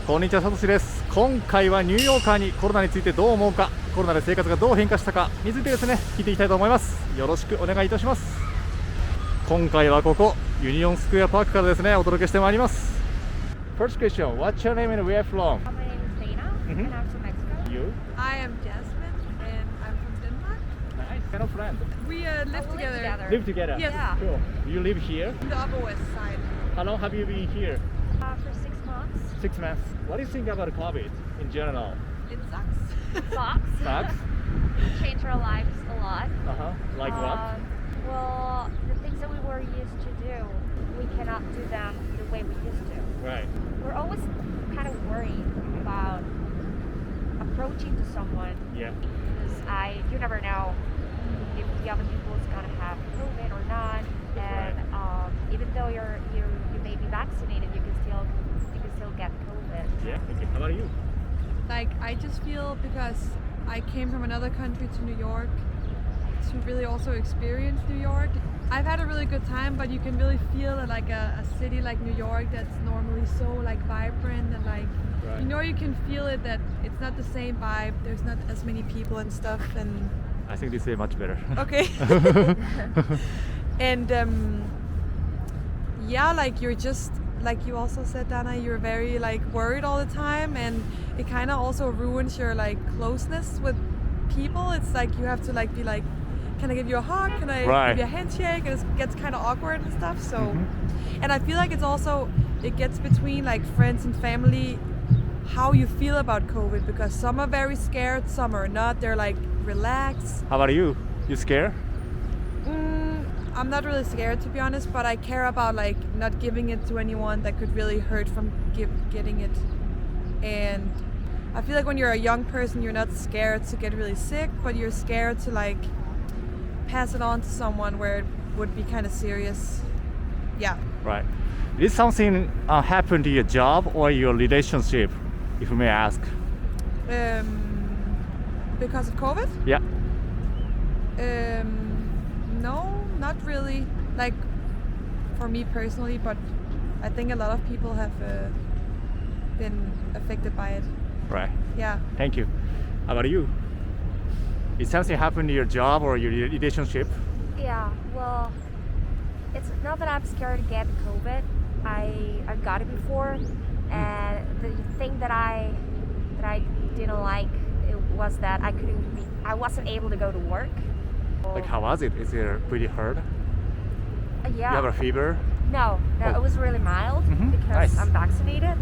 こんにちは、サトシです。今回はニューヨーカーにコロナについてどう思うか、コロナで生活がどう変化したかについてですね、聞いていきたいと思います。よろしくお願いいたします。今回はここユニオンスクエアパークからですね、お届けしてまいります。First question, what's your name and where are you from? My name is Dana, and I'm from Mexico. You? I am Jasmine, and I'm from Denmark. Nice, kind of friend. We live together. Live together? Yes. Yeah. Cool. You live here? In the Upper West Side. How long have you been here? For 6 months. 6 months. What do you think about COVID in general? It sucks. Sucks? Changed our lives a lot. Like what? Well, the things that we were used to do, we cannot do them the way we used to. Right. We're always kind of worried about approaching to someone. Yeah. Because you never know if the other people is gonna have COVID or not. And even though you may be vaccinated, you can still get COVID. Yeah. Thank you. How about you? Like, I just feel because I came from another country to New York to really also experience New York. I've had a really good time, but you can really feel that like a city like New York that's normally so like vibrant and like, Right. you know, you can feel it that it's not the same vibe. There's not as many people and stuff. And I think this is much better. okay. And yeah, like you're just like you also said, Dana, you're very like worried all the time, and it kind of also ruins your like closeness with people. It's like you have to like be like, can I give you a hug? Can I Right. give you a handshake? And it gets kind of awkward and stuff. So, and I feel like it gets between like friends and family how you feel about COVID, because some are very scared, some are not. They're like relaxed. How about you? You scared? I'm not really scared, to be honest, but I care about like not giving it to anyone that could really hurt from getting it. And I feel like when you're a young person, you're not scared to get really sick, but you're scared to like pass it on to someone where it would be kind of serious. Yeah. Right. Did something happen to your job or your relationship, if you may ask? Because of COVID? Yeah. No, not really. Like for me personally, but I think a lot of people have been affected by it. Right. Yeah. Thank you. How about you? Did something happen to your job or your relationship? Yeah, well, it's not that I'm scared to get COVID. I've got it before, and the thing that I didn't like was that I wasn't able to go to work. Like, how was it? Is it pretty hard? Yeah. You have a fever? No, Oh. it was really mild because Nice. I'm vaccinated.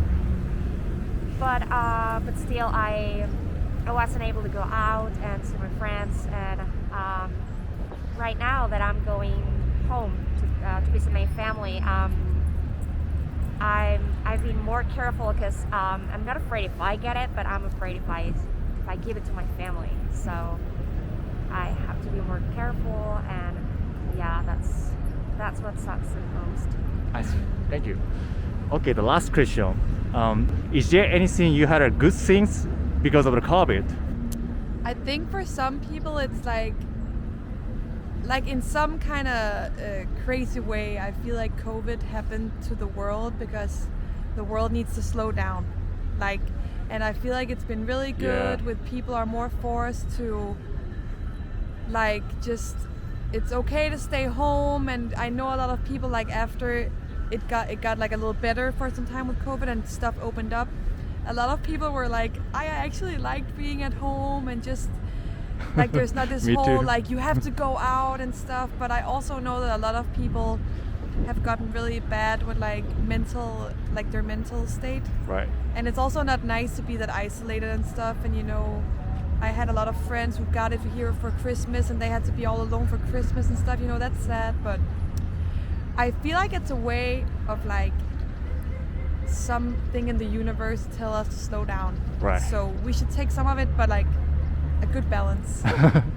But still, I wasn't able to go out and see my friends. And right now that I'm going home to visit my family, I've been more careful because I'm not afraid if I get it, but I'm afraid if I give it to my family. So I have to be more careful, and yeah, that's what sucks the most. I see. Thank you. Okay, the last question. Is there anything you had a good things because of the COVID? I think for some people it's like in some kind of crazy way, I feel like COVID happened to the world because the world needs to slow down. And I feel like it's been really good Yeah. with people are more forced to like just, it's okay to stay home. And I know a lot of people like after it got like a little better for some time with COVID and stuff opened up, a lot of people were like, I actually liked being at home and just like there's not this Me whole too. like you have to go out and stuff. But I also know that a lot of people have gotten really bad with like their mental state. Right. And it's also not nice to be that isolated and stuff. And you know, I had a lot of friends who got it here for Christmas and they had to be all alone for Christmas and stuff. You know, that's sad, but I feel like it's a way of like something in the universe tell us to slow down. Right. So we should take some of it, but like a good balance.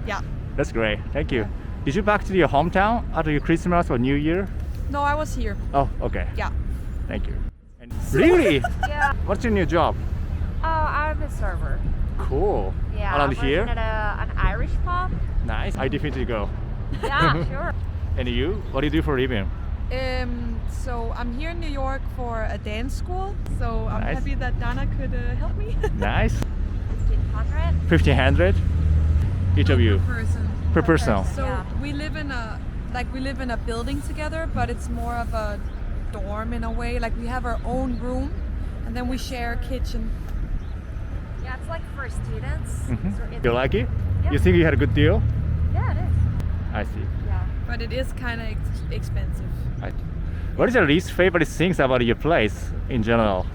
Yeah. That's great. Thank you. Yeah. Did you back to your hometown after your Christmas or New Year? No, I was here. Oh, okay. Yeah. Thank you. And really? Yeah. What's your new job? I'm a server. Cool. Yeah. Around I'm here? working at an Irish pub. Nice. I definitely go. Yeah, sure. And you? What do you do for a living? So I'm here in New York for a dance school. So I'm Nice. happy that Dana could help me. Nice. 1500? 1500 each of you Per person. per person. So Yeah. we live in a building together, but it's more of a dorm in a way. Like we have our own room, and then we share a kitchen. Yeah, it's like for students. So it's, You like it? Yeah. You think you had a good deal? Yeah, it is. I see. Yeah. But it is kind of expensive. I, what is your least favorite things about your place in general?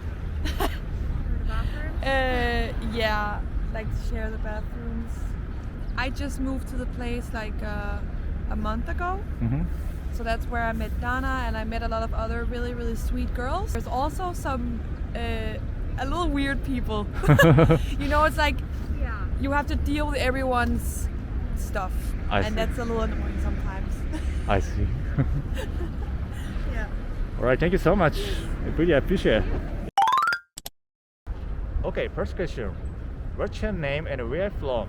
For the bathroom? Yeah, like share the bathrooms. I just moved to the place like a month ago. Mm-hmm. So that's where I met Dana, and I met a lot of other really, really sweet girls. There's also some a little weird people. You know, it's like Yeah. you have to deal with everyone's stuff, I see. and that's a little annoying sometimes. I see. Yeah. All right, thank you so much. I really appreciate it. Okay, first question. What's your name and where are you from?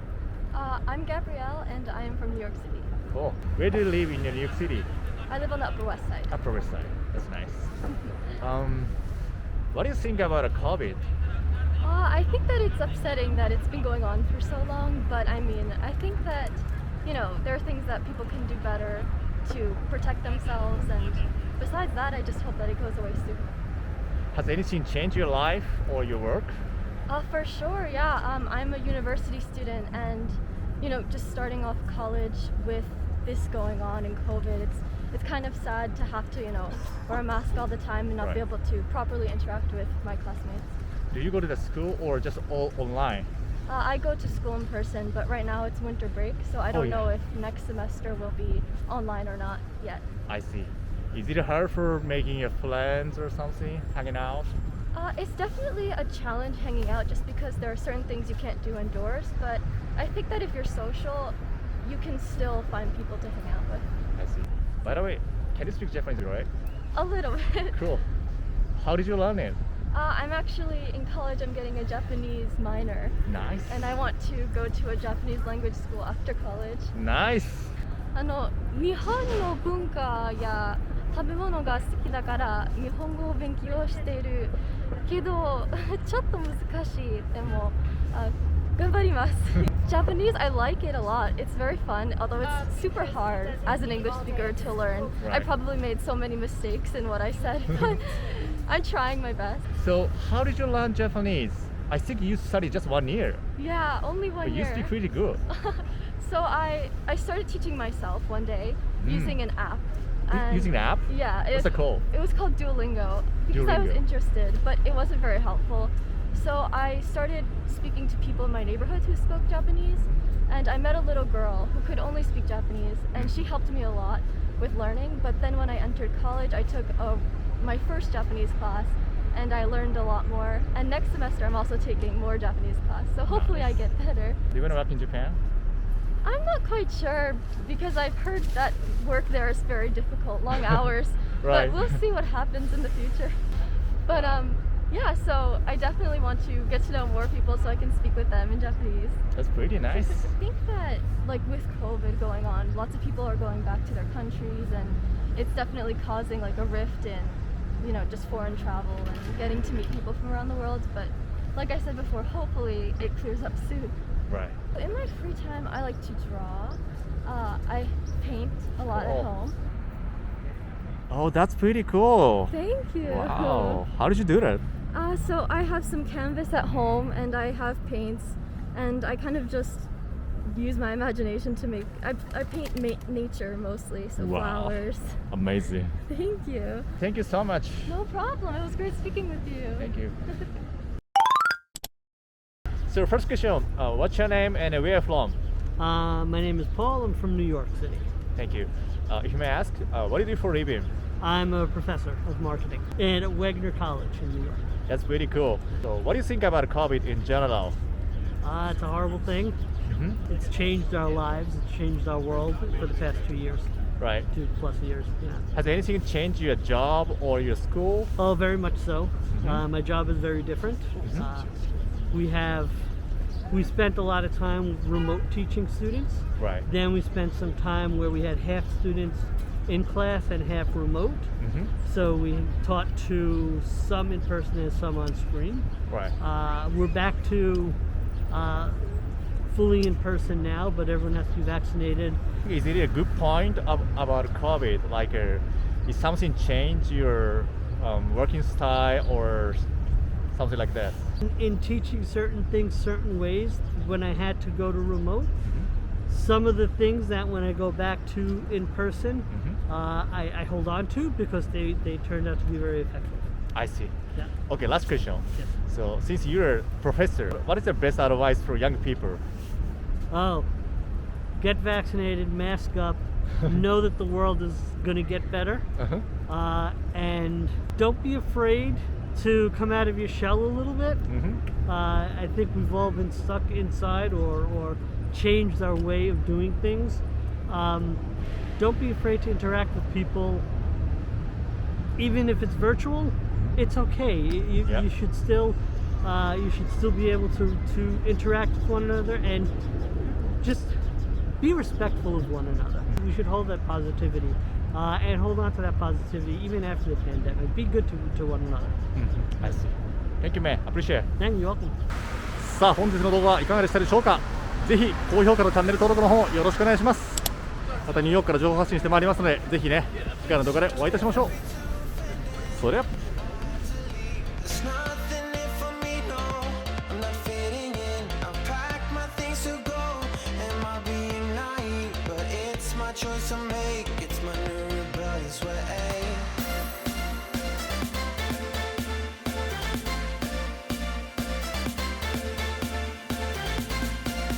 I'm Gabrielle and I am from New York City. Cool. Where do you live in New York City? I live on the Upper West Side. Upper West Side. That's nice. What do you think about COVID? I think that it's upsetting that it's been going on for so long, but I mean, I think that, you know, there are things that people can do better to protect themselves, and besides that, I just hope that it goes away soon. Has anything changed your life or your work? For sure, yeah. I'm a university student, and, you know, just starting off college with this going on in COVID, it's kind of sad to have to, you know, wear a mask all the time and not be Right. able to properly interact with my classmates. Do you go to the school or just all online? I go to school in person, but right now it's winter break, so I don't yeah. know if next semester will be online or not yet. I see. Is it hard for making your friends or something, hanging out? It's definitely a challenge hanging out just because there are certain things you can't do indoors, but I think that if you're social, you can still find people to hang out with. I see. By the way, can you speak Japanese, right? A little bit. Cool. How did you learn it? I'm actually in college, I'm getting a Japanese minor, Nice. and I want to go to a Japanese language school after college. Nice. 日本の文化や食べ物が好きだから日本語を勉強しているけどちょっと難しいでも頑張ります Japanese, I like it a lot. It's very fun, although it's super hard as an English speaker to learn. I Right. probably made so many mistakes in what I said, but I'm trying my best. So, how did you learn Japanese? I think you studied just 1 year, Yeah, only one but you year. speak pretty good. So I started teaching myself one day using an app. And Using the app? Yeah. What's it called? It was called Duolingo because I was Duolingo. interested, but it wasn't very helpful. So I started speaking to people in my neighborhood who spoke Japanese, and I met a little girl who could only speak Japanese, and she helped me a lot with learning. But then when I entered college, I took my first Japanese class, and I learned a lot more. And next semester, I'm also taking more Japanese class, so hopefully I get better. Do you want to work in Japan? I'm not quite sure because I've heard that work there is very difficult, long hours. Right. But we'll see what happens in the future. But yeah, so I definitely want to get to know more people so I can speak with them in Japanese. That's pretty nice. I think that like with COVID going on, lots of people are going back to their countries, and it's definitely causing like a rift in, you know, just foreign travel and getting to meet people from around the world. But like I said before, hopefully it clears up soon. Right. In my free time, I like to draw. I paint a lot Oh. at home. Oh, that's pretty cool. Thank you. Wow. How did you do that? So I have some canvas at home, and I have paints, and I kind of just use my imagination to make. I paint nature mostly, so Wow. flowers. Amazing. Thank you. Thank you so much. No problem. It was great speaking with you. Thank you. So first question, what's your name and where are you from? My name is Paul. I'm from New York City. Thank you. If you may ask, what do you do for a living? I'm a professor of marketing at Wagner College in New York. That's pretty cool. So what do you think about COVID in general? It's a horrible thing. Mm-hmm. It's changed our lives. It's changed our world for the past 2 years, Right. 2+ years. Yeah. Has anything changed your job or your school? Oh, very much so. Mhm. My job is very different. Mhm. We spent a lot of time remote teaching students. Right. Then we spent some time where we had half students in class and half remote. So we taught to some in person and some on screen. Right. We're back to fully in person now, but everyone has to be vaccinated. Is it a good point about COVID? Like, is something change your working style or something like that? In teaching certain things certain ways, when I had to go to remote, some of the things that when I go back to in person, I hold on to because they turned out to be very effective. I see. Yeah. Okay, last question. Yes. So, since you're a professor, what is the best advice for young people? Oh, get vaccinated, mask up, know that the world is going to get better, and don't be afraid to come out of your shell a little bit. I think we've all been stuck inside or changed our way of doing things. Don't be afraid to interact with people. Even if it's virtual, it's okay. You should still be able to interact with one another and just be respectful of one another. We should hold that positivity and hold on to that positivity even after the pandemic. Be good to one another. I see. Thank you, man. Appreciate it. Thank you. Welcome. さあ、本日の動画はいかがでしたでしょうか。ぜひ高評価とチャンネル登録の方よろしくお願いします。またニューヨークから情報発信してまいりますので、ぜひね、次回の動画でお会いいたしましょう。それでは。It's nothing if for me, no. I'm not fitting in. I've packed my things to go. Am I being naive? But it's my choice to make. It's my new rebellious way.